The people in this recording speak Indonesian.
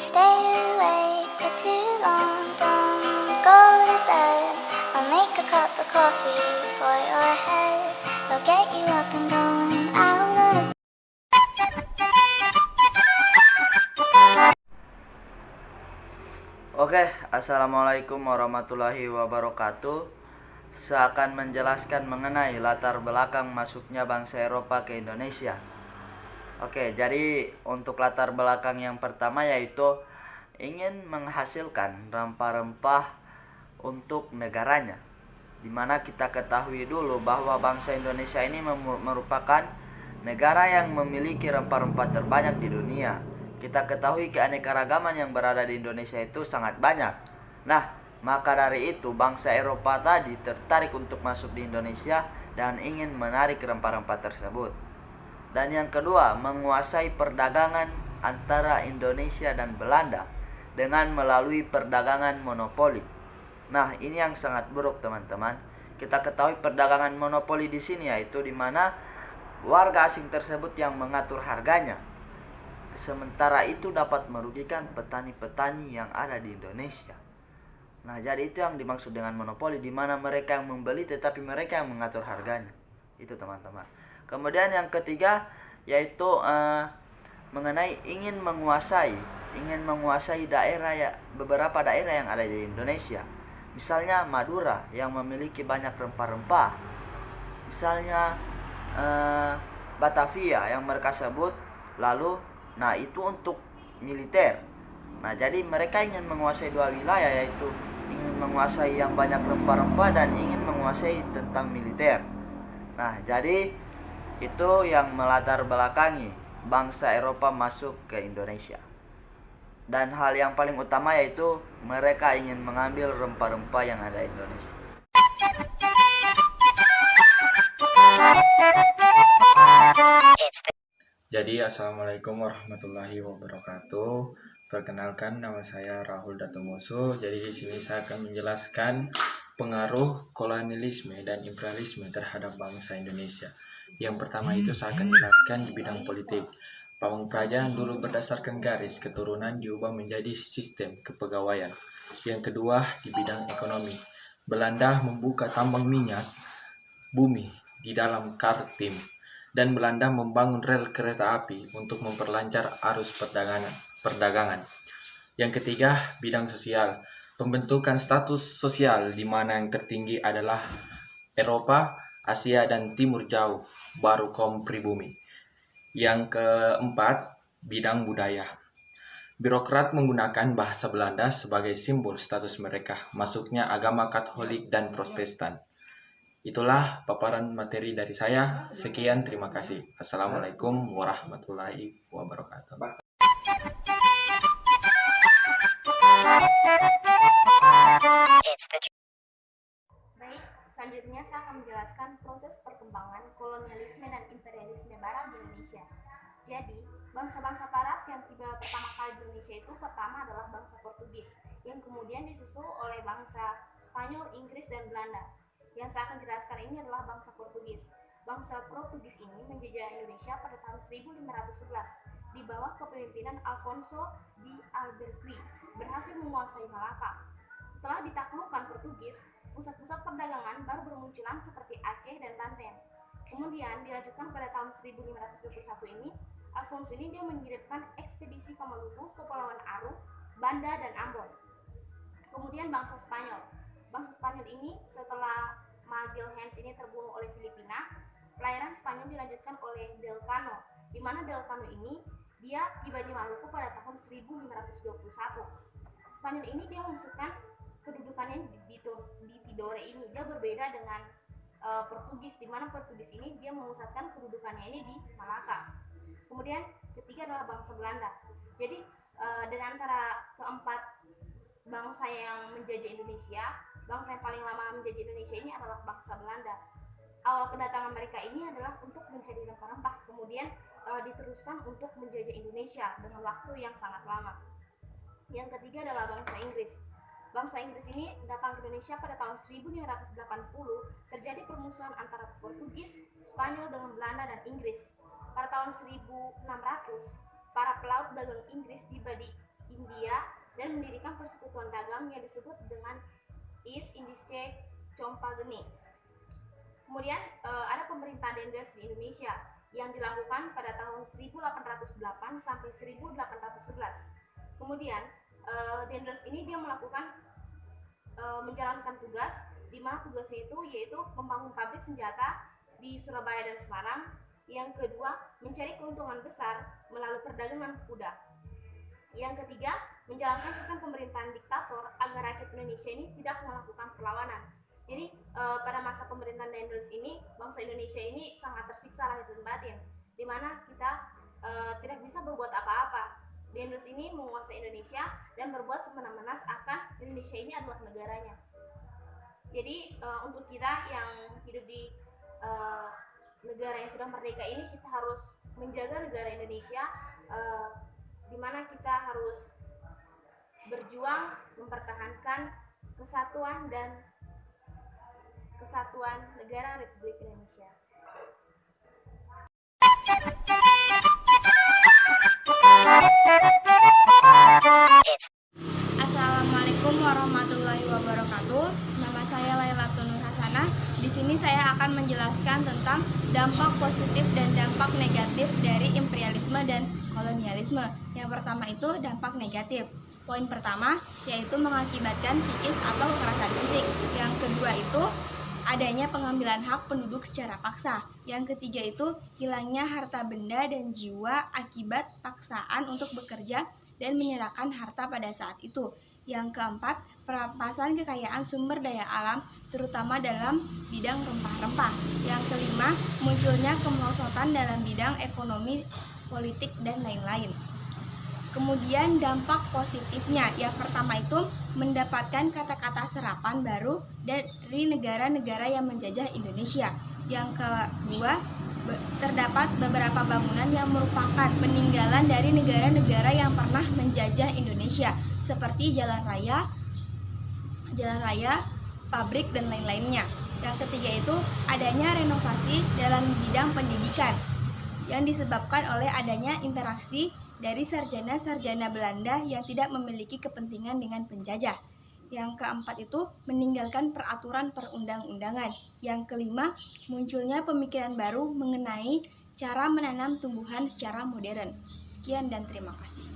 stay awake for too long. Don't go to bed. I'll make a cup of coffee for your head. I'll get you up and going out of. Oke, assalamualaikum warahmatullahi wabarakatuh. Saya akan menjelaskan mengenai latar belakang masuknya bangsa Eropa ke Indonesia. Oke, jadi untuk latar belakang yang pertama yaitu ingin menghasilkan rempah-rempah untuk negaranya. Dimana kita ketahui dulu bahwa bangsa Indonesia ini merupakan negara yang memiliki rempah-rempah terbanyak di dunia. Kita ketahui keanekaragaman yang berada di Indonesia itu sangat banyak. Nah, maka dari itu bangsa Eropa tadi tertarik untuk masuk di Indonesia dan ingin menarik rempah-rempah tersebut. Dan yang kedua, menguasai perdagangan antara Indonesia dan Belanda dengan melalui perdagangan monopoli. Nah, ini yang sangat buruk, teman-teman. Kita ketahui perdagangan monopoli di sini yaitu di mana warga asing tersebut yang mengatur harganya. Sementara itu dapat merugikan petani-petani yang ada di Indonesia. Nah, jadi itu yang dimaksud dengan monopoli, di mana mereka yang membeli tetapi mereka yang mengatur harganya. Itu, teman-teman. Kemudian yang ketiga yaitu mengenai ingin menguasai beberapa daerah yang ada di Indonesia. Misalnya Madura yang memiliki banyak rempah-rempah. Misalnya Batavia yang mereka sebut. Lalu, nah itu untuk militer. Nah, jadi mereka ingin menguasai dua wilayah, yaitu ingin menguasai yang banyak rempah-rempah dan ingin menguasai tentang militer. Nah, jadi itu yang melatar belakangi bangsa Eropa masuk ke Indonesia. Dan hal yang paling utama yaitu mereka ingin mengambil rempah-rempah yang ada di Indonesia. Jadi assalamualaikum warahmatullahi wabarakatuh. Perkenalkan, nama saya Rahul Datomoso. Jadi di sini saya akan menjelaskan pengaruh kolonialisme dan imperialisme terhadap bangsa Indonesia. Yang pertama itu saya akan jelaskan di bidang politik. Pamong Praja dulu berdasarkan garis keturunan diubah menjadi sistem kepegawaian. Yang kedua di bidang ekonomi. Belanda membuka tambang minyak bumi di dalam Kaltim. Dan Belanda membangun rel kereta api untuk memperlancar arus perdagangan. Yang ketiga, bidang sosial. Pembentukan status sosial di mana yang tertinggi adalah Eropa, Asia, dan Timur Jauh, baru kaum pribumi. Yang keempat, bidang budaya. Birokrat menggunakan bahasa Belanda sebagai simbol status mereka, masuknya agama Katolik dan Protestan. Itulah paparan materi dari saya. Sekian, terima kasih. Assalamualaikum warahmatullahi wabarakatuh. Baik, selanjutnya saya akan menjelaskan proses perkembangan kolonialisme dan imperialisme Barat di Indonesia. Jadi, bangsa-bangsa Barat yang tiba pertama kali di Indonesia itu pertama adalah bangsa Portugis, yang kemudian disusul oleh bangsa Spanyol, Inggris, dan Belanda. Yang saya akan jelaskan ini adalah bangsa Portugis. Bangsa Portugis ini menjajah Indonesia pada tahun 1511 di bawah kepemimpinan Alfonso de Albuquerque, berhasil menguasai Malaka. Setelah ditaklukkan Portugis, pusat-pusat perdagangan baru bermunculan seperti Aceh dan Banten. Kemudian dilanjutkan pada tahun 1521 ini, Alfonso ini dia mengirimkan ekspedisi ke Maluku, Kepulauan Aru, Banda, dan Ambon. Kemudian bangsa Spanyol. Bangsa Spanyol ini setelah Magellan ini terbunuh oleh Filipina, pelayaran Spanyol dilanjutkan oleh Del Cano, di mana Del Cano ini dia tiba di Maluku pada tahun 1521. Spanyol ini dia memusatkan kedudukannya di Tidore ini. Dia berbeda dengan Portugis, di mana Portugis ini dia memusatkan kedudukannya ini di Malaka. Kemudian ketiga adalah bangsa Belanda. Jadi dari antara keempat bangsa yang menjajah Indonesia, bangsa yang paling lama menjajah Indonesia ini adalah bangsa Belanda. Awal kedatangan mereka ini adalah untuk mencari rempah-rempah, kemudian diteruskan untuk menjajah Indonesia dengan waktu yang sangat lama. Yang ketiga adalah bangsa Inggris. Bangsa Inggris ini datang ke Indonesia pada tahun 1580, terjadi permusuhan antara Portugis, Spanyol dengan Belanda dan Inggris. Pada tahun 1600, para pelaut dagang Inggris tiba di India dan mendirikan persekutuan dagang yang disebut dengan East Indies Company. Kemudian ada pemerintahan Dendels di Indonesia yang dilakukan pada tahun 1808 sampai 1811. Kemudian Dendels ini dia melakukan menjalankan tugas, di mana tugasnya itu yaitu membangun pabrik senjata di Surabaya dan Semarang. Yang kedua, mencari keuntungan besar melalui perdagangan kuda. Yang ketiga, menjalankan sistem pemerintahan diktator agar rakyat Indonesia ini tidak melakukan perlawanan. Jadi pada masa pemerintahan Dendels ini, bangsa Indonesia ini sangat tersiksa lahir dan batin, di mana kita tidak bisa berbuat apa-apa. Dendels ini menguasai Indonesia dan berbuat semena-mena seakan Indonesia ini adalah negaranya. Jadi untuk kita yang hidup di negara yang sudah merdeka ini, kita harus menjaga negara Indonesia, di mana kita harus berjuang mempertahankan kesatuan negara Republik Indonesia. Assalamualaikum warahmatullahi wabarakatuh. Nama saya Lailatul Nur Hasanah. Di sini saya akan menjelaskan tentang dampak positif dan dampak negatif dari imperialisme dan kolonialisme. Yang pertama itu dampak negatif. Poin pertama yaitu mengakibatkan psikis atau kekerasan fisik. Yang kedua itu adanya pengambilan hak penduduk secara paksa. Yang ketiga itu hilangnya harta benda dan jiwa akibat paksaan untuk bekerja dan menyerahkan harta pada saat itu. Yang keempat, perampasan kekayaan sumber daya alam, terutama dalam bidang rempah-rempah. Yang kelima, munculnya kemerosotan dalam bidang ekonomi, politik, dan lain-lain. Kemudian dampak positifnya, yang pertama itu mendapatkan kata-kata serapan baru dari negara-negara yang menjajah Indonesia. Yang kedua, terdapat beberapa bangunan yang merupakan peninggalan dari negara-negara yang pernah menjajah Indonesia, seperti jalan raya, pabrik, dan lain-lainnya. Yang ketiga itu adanya renovasi dalam bidang pendidikan yang disebabkan oleh adanya interaksi dari sarjana-sarjana Belanda yang tidak memiliki kepentingan dengan penjajah. Yang keempat itu meninggalkan peraturan perundang-undangan. Yang kelima, munculnya pemikiran baru mengenai cara menanam tumbuhan secara modern. Sekian dan terima kasih.